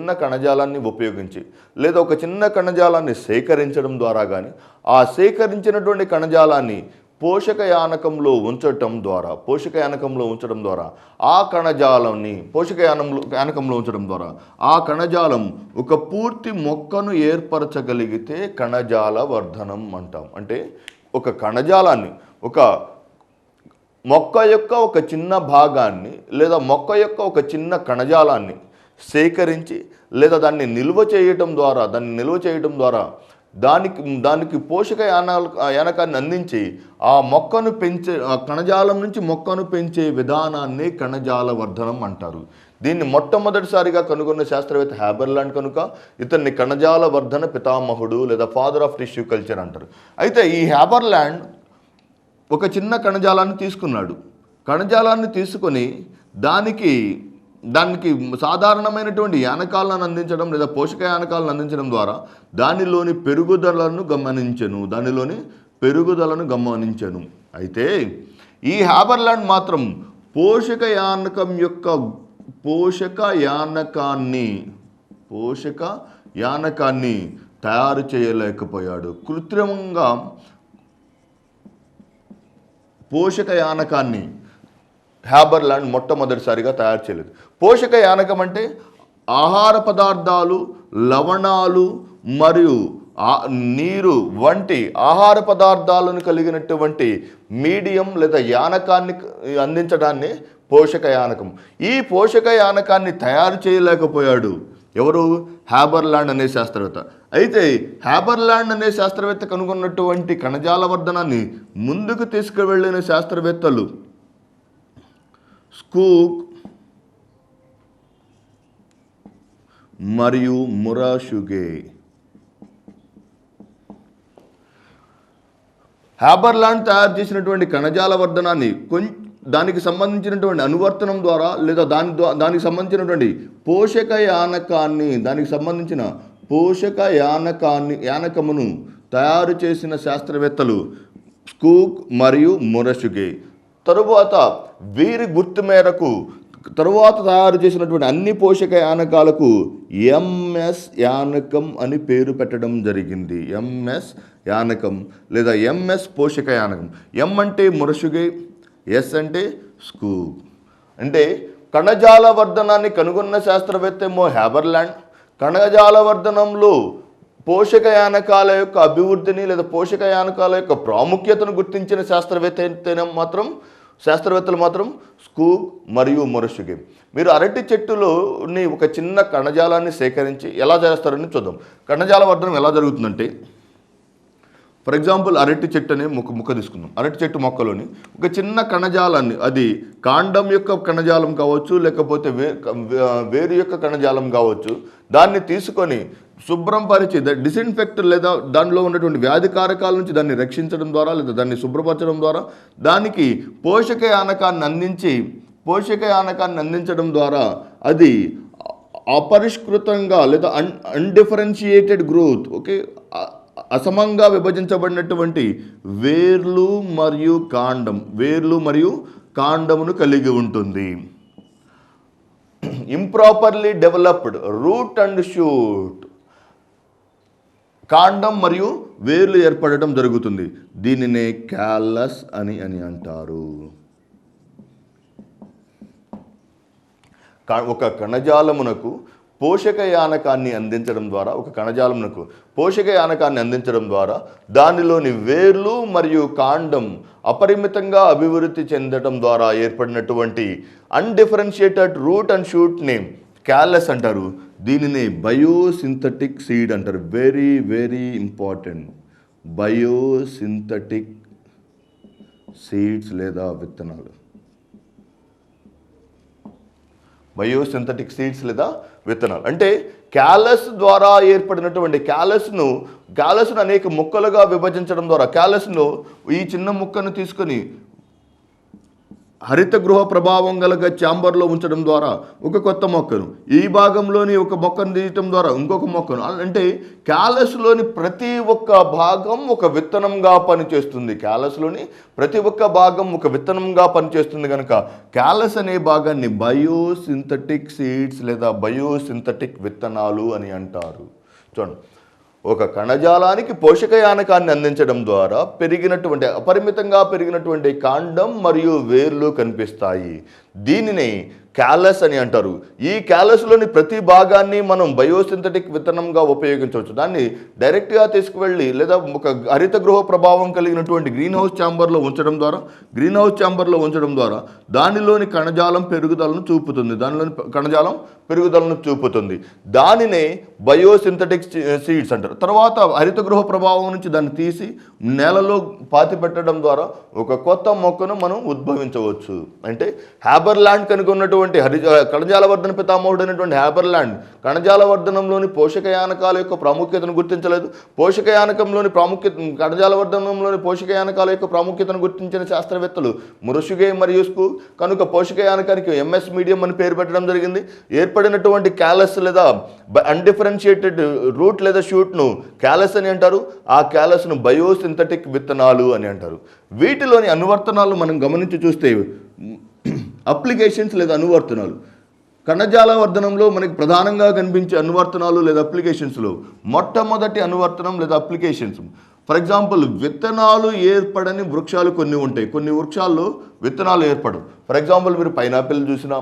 చిన్న కణజాలాన్ని ఉపయోగించి లేదా ఒక చిన్న కణజాలాన్ని సేకరించడం ద్వారా కానీ ఆ సేకరించినటువంటి కణజాలాన్ని పోషక యానకంలో ఉంచడం ద్వారా ఆ కణజాలాన్ని యానకంలో ఉంచడం ద్వారా ఆ కణజాలం ఒక పూర్తి మొక్కను ఏర్పరచగలిగితే కణజాల వర్ధనం అంటాం. అంటే ఒక కణజాలాన్ని ఒక మొక్క యొక్క ఒక చిన్న భాగాన్ని లేదా మొక్క యొక్క ఒక చిన్న కణజాలాన్ని సేకరించి లేదా దాన్ని నిల్వ చేయడం ద్వారా దానికి పోషక యానకాన్ని అందించి ఆ మొక్కను పెంచే ఆ కణజాలం నుంచి మొక్కను పెంచే విధానాన్ని కణజాల వర్ధనం అంటారు. దీన్ని మొట్టమొదటిసారిగా కనుగొన్న శాస్త్రవేత్త హ్యాబర్లాండ్ కనుక ఇతన్ని కణజాల వర్ధన పితామహుడు లేదా ఫాదర్ ఆఫ్ టిష్యూ కల్చర్ అంటారు. అయితే ఈ హ్యాబర్లాండ్ ఒక చిన్న కణజాలాన్ని తీసుకున్నాడు. కణజాలాన్ని తీసుకొని దానికి సాధారణమైనటువంటి యానకాలను అందించడం లేదా పోషక యానకాలను అందించడం ద్వారా దానిలోని పెరుగుదలను గమనించను. అయితే ఈ హ్యాబర్లాండ్ మాత్రం పోషక యానకాన్ని తయారు చేయలేకపోయాడు. కృత్రిమంగా పోషక యానకాన్ని హ్యాబర్లాండ్ మొట్టమొదటిసారిగా తయారు చేయలేదు. పోషక యానకం అంటే ఆహార పదార్థాలు, లవణాలు మరియు నీరు వంటి ఆహార పదార్థాలను కలిగినటువంటి మీడియం లేదా యానకాన్ని అందించడాన్ని పోషక యానకం. ఈ పోషక యానకాన్ని తయారు చేయలేకపోయాడు ఎవరు? హ్యాబర్లాండ్ అనే శాస్త్రవేత్త. అయితే హ్యాబర్లాండ్ అనే శాస్త్రవేత్త కనుగొన్నటువంటి కణజాల వర్ధనాన్ని ముందుకు తీసుకువెళ్ళిన శాస్త్రవేత్తలు స్కూక్ మరియు మురాషుగే. హ్యాబర్లాండ్ తయారు చేసినటువంటి కణజాల వర్ధనాన్ని దానికి సంబంధించినటువంటి అనువర్తనం ద్వారా లేదా దానికి సంబంధించినటువంటి పోషక యానకమును తయారు చేసిన శాస్త్రవేత్తలు స్కూక్ మరియు మురషుగే. తరువాత వీరి గుర్తు మేరకు తరువాత తయారు చేసినటువంటి అన్ని పోషక యానకాలకు ఎంఎస్ యానకం అని పేరు పెట్టడం జరిగింది. ఎంఎస్ యానకం లేదా ఎంఎస్ పోషక యానకం. ఎం అంటే మురషుగే, ఎస్ అంటే స్కూక్. అంటే కణజాల వర్ధనాన్ని కనుగొన్న శాస్త్రవేత్త ఏమో హ్యాబర్లాండ్, కణజాల వర్ధనంలో పోషక యానకాల యొక్క అభివృద్ధిని లేదా పోషక యానకాల యొక్క ప్రాముఖ్యతను గుర్తించిన శాస్త్రవేత్తలు మాత్రం స్కూక్ మరియు మురషుగే. మీరు అరటి చెట్టులోని ఒక చిన్న కణజాలాన్ని సేకరించి ఎలా చేస్తారని చూద్దాం. కణజాల వర్ధనం ఎలా జరుగుతుందంటే, ఫర్ ఎగ్జాంపుల్ అరటి చెట్టు అనే మొక్క తీసుకుందాం. అరటి చెట్టు మొక్కలోని ఒక చిన్న కణజాలాన్ని, అది కాండం యొక్క కణజాలం కావచ్చు లేకపోతే వేరు యొక్క కణజాలం కావచ్చు, దాన్ని తీసుకొని శుభ్రం పరిచి డిస్ఇన్ఫెక్ట్ లేదా దానిలో ఉన్నటువంటి వ్యాధికారకాల నుంచి దాన్ని రక్షించడం ద్వారా లేదా దాన్ని శుభ్రపరచడం ద్వారా దానికి పోషక యానకాన్ని అందించడం ద్వారా అది అపరిష్కృతంగా లేదా అన్డిఫరెన్షియేటెడ్ గ్రోత్, ఓకే, అసమంగా విభజించబడినటువంటి వేర్లు మరియు కాండమును కలిగి ఉంటుంది. Improperly developed root and shoot, కాండం మరియు వేర్లు ఏర్పడటం జరుగుతుంది. దీనినే క్యాలస్ అని అంటారు. ఒక కణజాలమునకు పోషక యానకాన్ని అందించడం ద్వారా దానిలోని వేర్లు మరియు కాండం అపరిమితంగా అభివృద్ధి చెందడం ద్వారా ఏర్పడినటువంటి undifferentiated root and shoot name callus అంటారు. దీనిని బయోసింథటిక్ సీడ్ అంటారు. Very very important. Biosynthetic seeds లేదా విత్తనాలు. అంటే క్యాలస్ ద్వారా ఏర్పడినటువంటి క్యాలస్ను అనేక ముక్కలుగా విభజించడం ద్వారా, క్యాలస్ను ఈ చిన్న ముక్కను తీసుకొని హరిత గృహ ప్రభావం గల ఛాంబర్లో ఉంచడం ద్వారా ఒక కొత్త మొక్కను, ఈ భాగంలోని ఒక మొక్కను తీయటం ద్వారా ఇంకొక మొక్కను, అంటే క్యాలస్లోని ప్రతి ఒక్క భాగం ఒక విత్తనంగా పనిచేస్తుంది. క్యాలస్లోని ప్రతి ఒక్క భాగం ఒక విత్తనంగా పనిచేస్తుంది కనుక క్యాలస్ అనే భాగాన్ని బయోసింథటిక్ సీడ్స్ లేదా బయోసింథటిక్ విత్తనాలు అని అంటారు. చూడండి, ఒక కణజాలానికి పోషకయానకాన్ని అందించడం ద్వారా అపరిమితంగా పెరిగినటువంటి కాండం మరియు వేర్లు కనిపిస్తాయి. దీనిని క్యాలస్ అని అంటారు. ఈ క్యాలస్లోని ప్రతి భాగాన్ని మనం బయోసింథటిక్ విత్తనంగా ఉపయోగించవచ్చు. దాన్ని డైరెక్ట్గా తీసుకువెళ్ళి లేదా ఒక హరిత గృహ ప్రభావం కలిగినటువంటి గ్రీన్ హౌస్ ఛాంబర్లో ఉంచడం ద్వారా దానిలోని కణజాలం పెరుగుదలను చూపుతుంది. దానినే బయోసింథటిక్ సీడ్స్ అంటారు. తర్వాత హరిత గృహ ప్రభావం నుంచి దాన్ని తీసి నేలలో పాతి పెట్టడం ద్వారా ఒక కొత్త మొక్కను మనం ఉద్భవించవచ్చు. అంటే హ్యాబర్లాండ్ కనుగొన్నటువంటి కణజాల వర్ధన పితామహుడు అయినటువంటి హ్యాబర్లాండ్ కణజాల వర్ధనంలోని పోషకయానకాల యొక్క ప్రాముఖ్యతను గుర్తించలేదు. కణజాల వర్ధనంలోని పోషకయానకాల యొక్క ప్రాముఖ్యతను గుర్తించిన శాస్త్రవేత్తలు మురుషుగే మరియు స్కూ కనుక పోషకయానకానికి ఎంఎస్ మీడియం అని పేరు పెట్టడం జరిగింది. ఏర్పడినటువంటి క్యాలస్ లేదా అన్డిఫరెన్షియేటెడ్ రూట్ లేదా షూట్ను క్యాలస్ అని అంటారు. ఆ క్యాలస్ను బయోసింథటిక్ విత్తనాలు అని అంటారు. వీటిలోని అనువర్తనాలు మనం గమనించి చూస్తే అప్లికేషన్స్ లేదా అనువర్తనాలు, కణజాల వర్ధనంలో మనకి ప్రధానంగా కనిపించే అనువర్తనాలు లేదా అప్లికేషన్స్లో మొట్టమొదటి అనువర్తనం లేదా అప్లికేషన్స్, ఫర్ ఎగ్జాంపుల్ విత్తనాలు ఏర్పడని వృక్షాలు కొన్ని ఉంటాయి. కొన్ని వృక్షాల్లో విత్తనాలు ఏర్పడవు. ఫర్ ఎగ్జాంపుల్ మీరు పైనాపిల్ చూసినా,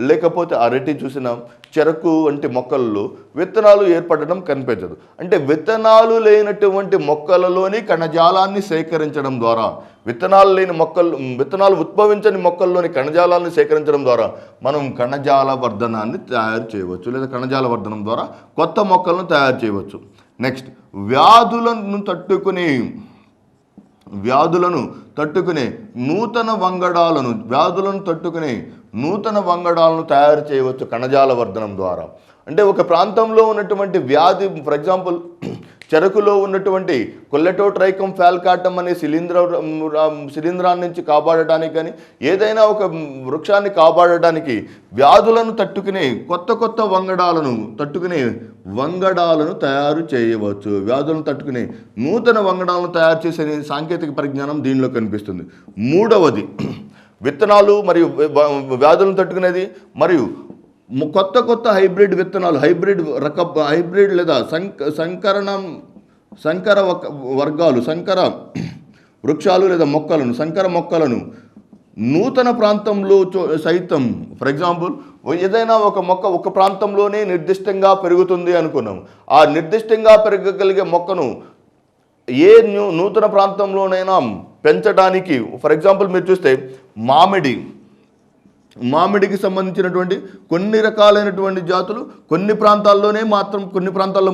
లేకపోతే అరటి చూసినా, చెరకు వంటి మొక్కలలో విత్తనాలు ఏర్పడడం కనిపించదు. అంటే విత్తనాలు లేనటువంటి మొక్కలలోని కణజాలాన్ని సేకరించడం ద్వారా, విత్తనాలు ఉద్భవించని మొక్కల్లోని కణజాలాన్ని సేకరించడం ద్వారా మనం కణజాల వర్ధనాన్ని తయారు చేయవచ్చు, లేదా కణజాల వర్ధనం ద్వారా కొత్త మొక్కలను తయారు చేయవచ్చు. నెక్స్ట్, వ్యాధులను తట్టుకునే నూతన వంగడాలను తయారు చేయవచ్చు కణజాల వర్ధనం ద్వారా. అంటే ఒక ప్రాంతంలో ఉన్నటువంటి వ్యాధి, ఫర్ ఎగ్జాంపుల్ చెరకులో ఉన్నటువంటి కొల్లెటోట్రైకమ్ ఫాల్కాటమ్ అనే శిలీంధ్రాన్ని నుంచి కాపాడటానికి కానీ ఏదైనా ఒక వృక్షాన్ని కాపాడటానికి వ్యాధులను తట్టుకునే కొత్త వంగడాలను తయారు చేయవచ్చు. వ్యాధులను తట్టుకునే నూతన వంగడాలను తయారు చేసే సాంకేతిక పరిజ్ఞానం దీనిలో కనిపిస్తుంది. మూడవది విత్తనాలు మరియు వ్యాధులను తట్టుకునేది మరియు కొత్త హైబ్రిడ్ విత్తనాలు, హైబ్రిడ్ లేదా సంకర వర్గాలు, సంకర వృక్షాలు లేదా సంకర మొక్కలను నూతన ప్రాంతంలో సైతం, ఫర్ ఎగ్జాంపుల్ ఏదైనా ఒక మొక్క ఒక ప్రాంతంలోనే నిర్దిష్టంగా పెరుగుతుంది అనుకున్నాం. ఆ నిర్దిష్టంగా పెరగగలిగే మొక్కను ఏ నూతన ప్రాంతంలోనైనా పెంచడానికి, ఫర్ ఎగ్జాంపుల్ మీరు చూస్తే మామిడికి సంబంధించినటువంటి కొన్ని రకాలైనటువంటి జాతులు కొన్ని ప్రాంతాల్లో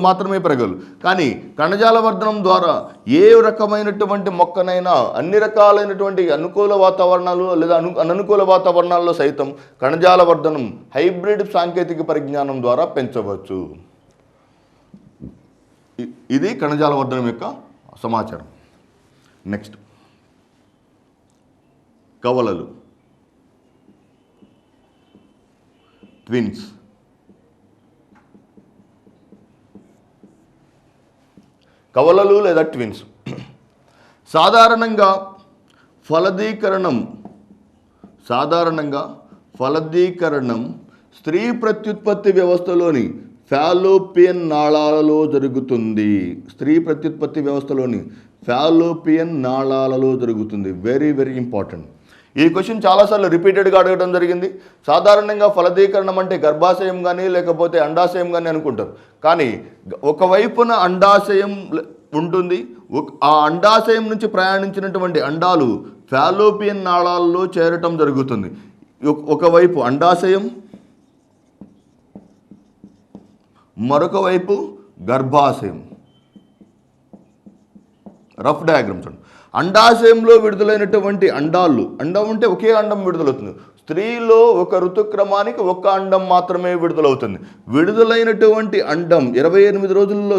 మాత్రమే పెరగలు. కానీ కణజాల వర్ధనం ద్వారా ఏ రకమైనటువంటి మొక్కనైనా అన్ని రకాలైనటువంటి అనుకూల వాతావరణాలు లేదా అననుకూల వాతావరణాల్లో సైతం కణజాల వర్ధనం హైబ్రిడ్ సాంకేతిక పరిజ్ఞానం ద్వారా పెంచవచ్చు. ఇది కణజాల వర్ధనం యొక్క సమాచారం. Next, కవలలు, twins. కవలలు లేదా ట్విన్స్ సాధారణంగా ఫలదీకరణం స్త్రీ ప్రత్యుత్పత్తి వ్యవస్థలోని ఫాలోపియన్ నాళాలలో జరుగుతుంది. Very very important. ఈ క్వశ్చన్ చాలాసార్లు రిపీటెడ్గా అడగడం జరిగింది. సాధారణంగా ఫలదీకరణం అంటే గర్భాశయం కానీ లేకపోతే అండాశయం కానీ అనుకుంటారు. కానీ ఒకవైపున అండాశయం ఉంటుంది. ఆ అండాశయం నుంచి ప్రయాణించినటువంటి అండాలు ఫాలోపియన్ నాళాల్లో చేరటం జరుగుతుంది. ఒకవైపు అండాశయం, మరొక వైపు గర్భాశయం. రఫ్ డయాగ్రామ్ చూడండి. అండాశయంలో విడుదలైనటువంటి అండం అంటే ఒకే అండం విడుదలవుతుంది. స్త్రీలో ఒక ఋతుక్రమానికి ఒక అండం మాత్రమే విడుదలవుతుంది. విడుదలైనటువంటి అండం 28 రోజుల్లో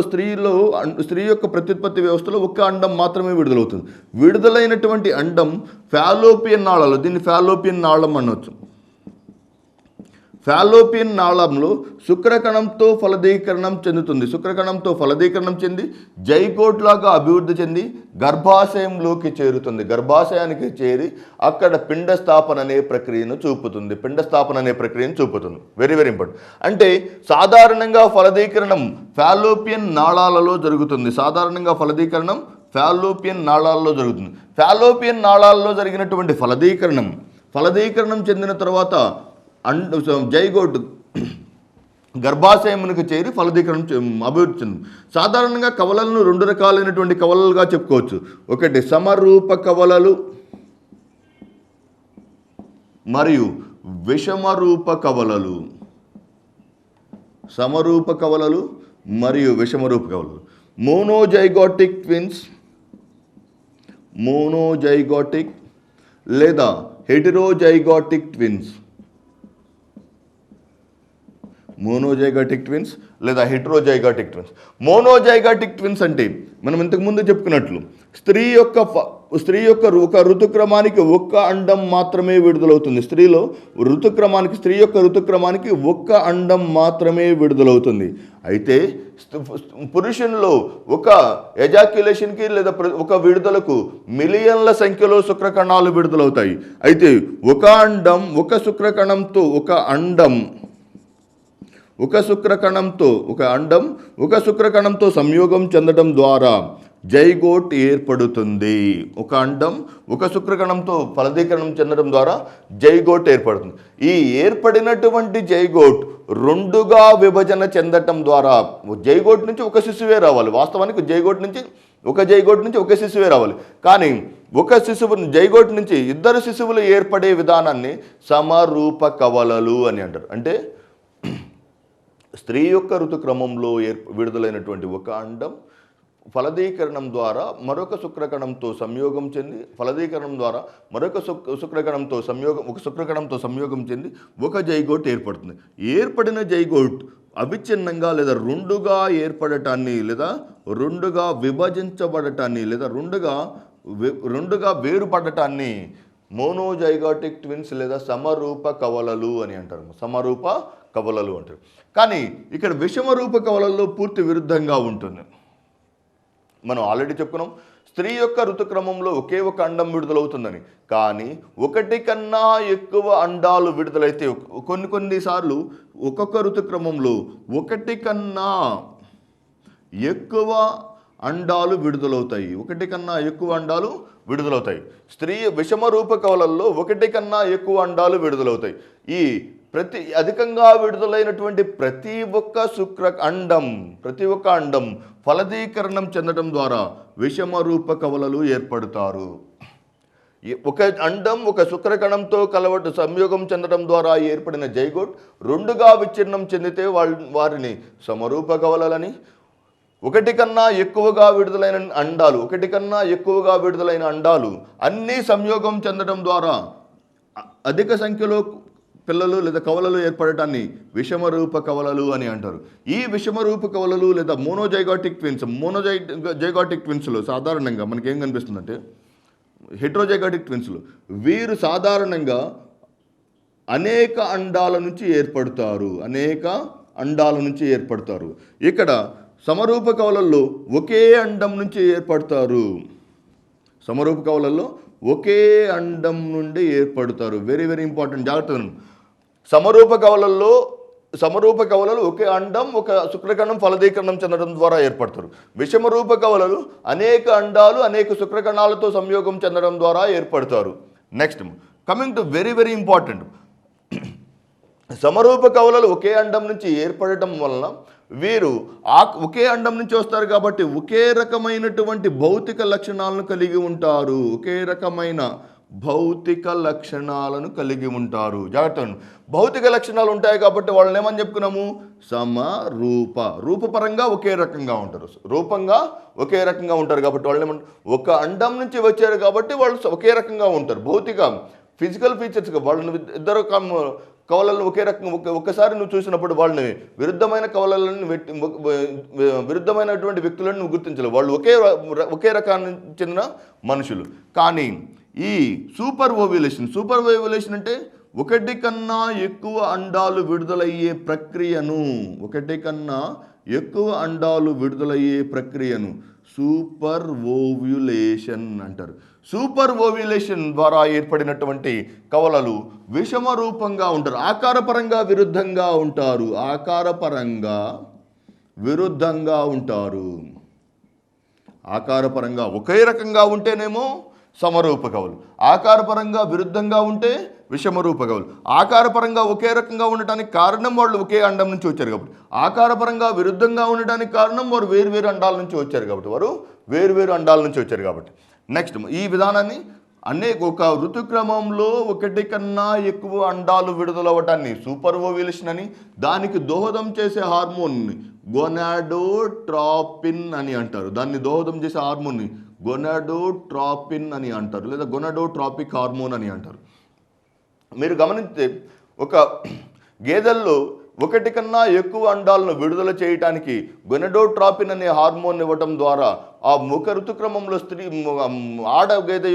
స్త్రీ యొక్క ప్రత్యుత్పత్తి వ్యవస్థలో ఒక అండం మాత్రమే విడుదలవుతుంది. విడుదలైనటువంటి అండం ఫాలోపియన్ నాళాలు, దీన్ని ఫాలోపియన్ నాళం అనవచ్చు. ఫాలోపియన్ నాళంలో శుక్రకణంతో ఫలదీకరణం చెందుతుంది. శుక్రకణంతో ఫలదీకరణం చెంది జైగోట్ లాగా అభివృద్ధి చెంది గర్భాశయంలోకి చేరుతుంది. గర్భాశయానికి చేరి అక్కడ పిండ స్థాపన అనే ప్రక్రియను చూపుతుంది. Very very important. అంటే సాధారణంగా ఫలదీకరణం ఫాలోపియన్ నాళాలలో జరుగుతుంది. ఫాలోపియన్ నాళాలలో జరిగినటువంటి ఫలదీకరణం చెందిన తర్వాత జైగోట్ గర్భాశయమునికి చేరి ఫలదీకరణం అభివృద్ధి చెంది. సాధారణంగా కవలలను 2 రకాలైనటువంటి కవలలుగా చెప్పుకోవచ్చు. ఒకటి సమరూప కవలలు మరియు విషమరూప కవలలు. మోనోజైగోటిక్ లేదా హెటెరోజైగోటిక్ ట్విన్స్. మోనోజైగోటిక్ ట్విన్స్ అంటే మనం ఇంతకుముందు చెప్పుకున్నట్లు స్త్రీ యొక్క ఒక ఋతుక్రమానికి ఒక్క అండం మాత్రమే విడుదలవుతుంది. స్త్రీ యొక్క ఋతుక్రమానికి ఒక్క అండం మాత్రమే విడుదలవుతుంది. అయితే పురుషునిలో ఒక ఎజాక్యులేషన్కి లేదా ఒక విడుదలకు మిలియన్ల సంఖ్యలో శుక్రకణాలు విడుదలవుతాయి. అయితే ఒక శుక్రకణంతో సంయోగం చెందడం ద్వారా జైగోట్ ఏర్పడుతుంది. శుక్రకణంతో ఫలదీకరణం చెందడం ద్వారా జైగోట్ ఏర్పడుతుంది. ఈ ఏర్పడినటువంటి జైగోట్ 2గా విభజన చెందటం ద్వారా జైగోట్ నుంచి ఒక శిశువే రావాలి. వాస్తవానికి జైగోట్ నుంచి ఒక శిశువే రావాలి. కానీ జైగోట్ నుంచి 2 శిశువులు ఏర్పడే విధానాన్ని సమరూప కవలలు అని అంటారు. అంటే స్త్రీ యొక్క ఋతుక్రమంలో విడుదలైనటువంటి ఒక అండం ఫలదీకరణం ద్వారా మరొక శుక్రకణంతో సంయోగం చెంది శుక్రకణంతో సంయోగం చెంది ఒక జైగోట్ ఏర్పడుతుంది. ఏర్పడిన జైగోట్ అవిచ్ఛిన్నంగా లేదా 2గా ఏర్పడటాన్ని లేదా 2గా విభజించబడటాన్ని లేదా 2గా వేరుపడటాన్ని మోనోజైగోటిక్ ట్విన్స్ లేదా సమరూప కవలలు అని అంటారు. కానీ ఇక్కడ విషమరూప కవలల్లో పూర్తి విరుద్ధంగా ఉంటుంది. మనం ఆల్రెడీ చెప్పుకున్నాం, స్త్రీ యొక్క ఋతుక్రమంలో ఒకే ఒక అండం విడుదలవుతుందని. కానీ 1 కన్నా ఎక్కువ అండాలు విడుదలైతే కొన్నిసార్లు ఒక్కొక్క ఋతుక్రమంలో 1 కన్నా ఎక్కువ అండాలు విడుదలవుతాయి. స్త్రీ విషమరూప కవలల్లో 1 కన్నా ఎక్కువ అండాలు విడుదలవుతాయి. ఈ అధికంగా విడుదలైనటువంటి ప్రతి ఒక్క అండం ఫలదీకరణం చెందడం ద్వారా విషమరూప కవలలు ఏర్పడతారు. ఒక అండం ఒక శుక్రకణంతో సంయోగం చెందడం ద్వారా ఏర్పడిన జైగోట్ 2గా విచ్ఛిన్నం చెందితే వారిని సమరూప కవలలని, 1 కన్నా ఎక్కువగా విడుదలైన అండాలు అన్నీ సంయోగం చెందడం ద్వారా అధిక సంఖ్యలో పిల్లలు లేదా కవలలు ఏర్పడటాన్ని విషమరూప కవలలు అని అంటారు. ఈ విషమరూప కవలలు లేదా మోనోజైగోటిక్ ట్విన్స్లో సాధారణంగా మనకేం కనిపిస్తుందంటే హెటెరోజైగోటిక్ ట్విన్స్లో వీరు సాధారణంగా అనేక అండాల నుంచి ఏర్పడతారు. ఇక్కడ సమరూప కవలల్లో ఒకే అండం నుంచి ఏర్పడతారు. వెరీ వెరీ ఇంపార్టెంట్, జాగ్రత్తగా. సమరూప కవలలు ఒకే అండం ఒక శుక్రకణం ఫలదీకరణం చెందడం ద్వారా ఏర్పడతారు. విషమరూప కవలలు అనేక అండాలు అనేక శుక్రకణాలతో సంయోగం చెందడం ద్వారా ఏర్పడతారు. Next coming to very very important, సమరూప కవలలు ఒకే అండం నుంచి ఏర్పడటం వలన వీరు ఒకే అండం నుంచి వస్తారు కాబట్టి ఒకే రకమైనటువంటి భౌతిక లక్షణాలను కలిగి ఉంటారు. భౌతిక లక్షణాలను కలిగి ఉంటారు. జాగ్రత్త, భౌతిక లక్షణాలు ఉంటాయి కాబట్టి వాళ్ళని ఏమని చెప్పుకున్నాము? సమరూప. రూపపరంగా ఒకే రకంగా ఉంటారు, రూపంగా ఒకే రకంగా ఉంటారు కాబట్టి వాళ్ళని ఏమంటారు? ఒక అండం నుంచి వచ్చారు కాబట్టి వాళ్ళు ఒకే రకంగా ఉంటారు. భౌతిక ఫిజికల్ ఫీచర్స్గా వాళ్ళని ఇద్దరు కవలలను ఒకే రకంగా ఒక్కసారి నువ్వు చూసినప్పుడు వాళ్ళని విరుద్ధమైన కవలలను విరుద్ధమైనటువంటి వ్యక్తులను నువ్వు గుర్తించలేవు. వాళ్ళు ఒకే రకానికి చెందిన మనుషులు. కానీ ఈ సూపర్ ఓవ్యులేషన్ అంటే ఒకటి కన్నా ఎక్కువ అండాలు విడుదలయ్యే ప్రక్రియను సూపర్ ఓవ్యులేషన్ అంటారు. సూపర్ ఓవ్యులేషన్ ద్వారా ఏర్పడినటువంటి కవలలు విషమ రూపంగా ఉంటారు, ఆకారపరంగా విరుద్ధంగా ఉంటారు. ఆకారపరంగా ఒకే రకంగా ఉంటేనేమో సమరూప కవలు, ఆకారపరంగా విరుద్ధంగా ఉంటే విషమరూప కవలు. ఆకారపరంగా ఒకే రకంగా ఉండటానికి కారణం వాళ్ళు ఒకే అండం నుంచి వచ్చారు కాబట్టి, ఆకారపరంగా విరుద్ధంగా ఉండటానికి కారణం వారు వేరువేరు అండాల నుంచి వచ్చారు కాబట్టి నెక్స్ట్ ఈ విధానాన్ని ఒక ఋతుక్రమంలో ఒకటి కన్నా ఎక్కువ అండాలు విడుదలవ్వటాన్ని సూపర్ ఓవ్యులేషన్ అని, దానికి దోహదం చేసే హార్మోన్ని గొనాడోట్రోపిన్ అని అంటారు. దాన్ని దోహదం చేసే హార్మోన్ని గొనాడోట్రోపిన్ అని అంటారు, లేదా గొనాడోట్రోపిక్ హార్మోన్ అని అంటారు. మీరు గమనిస్తే ఒక గేదెల్లో ఒకటి కన్నా ఎక్కువ అండాలను విడుదల చేయడానికి గొనాడోట్రోపిన్ అనే హార్మోన్ ఇవ్వటం ద్వారా ఆ ముఖ ఋతుక్రమంలో ఆడగేదె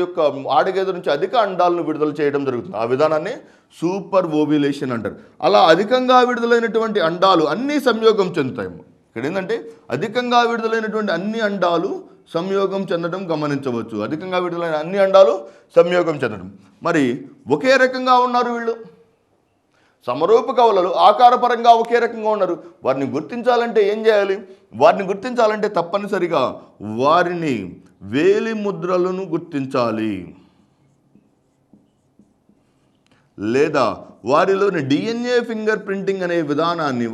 నుంచి అధిక అండాలను విడుదల చేయడం జరుగుతుంది. ఆ విధానాన్ని సూపర్ ఓవ్యులేషన్ అంటారు. అలా అధికంగా విడుదలైనటువంటి అండాలు అన్నీ సంయోగం చెందుతాయి. ఇక్కడ ఏంటంటే అధికంగా విడుదలైనటువంటి అన్ని అండాలు సంయోగం చెందడం గమనించవచ్చు. అధికంగా విడుదలైన అన్ని అండాలు సంయోగం చెందడం. మరి ఒకే రకంగా ఉన్నారు వీళ్ళు, సమరూప కవలలు ఆకారపరంగా ఒకే రకంగా ఉన్నారు. వారిని గుర్తించాలంటే ఏం చేయాలి? వారిని గుర్తించాలంటే తప్పనిసరిగా వారిని వేలి ముద్రలను గుర్తించాలి, లేదా వారిలోని డిఎన్ఏ ఫింగర్ ప్రింటింగ్ అనే విధానాన్ని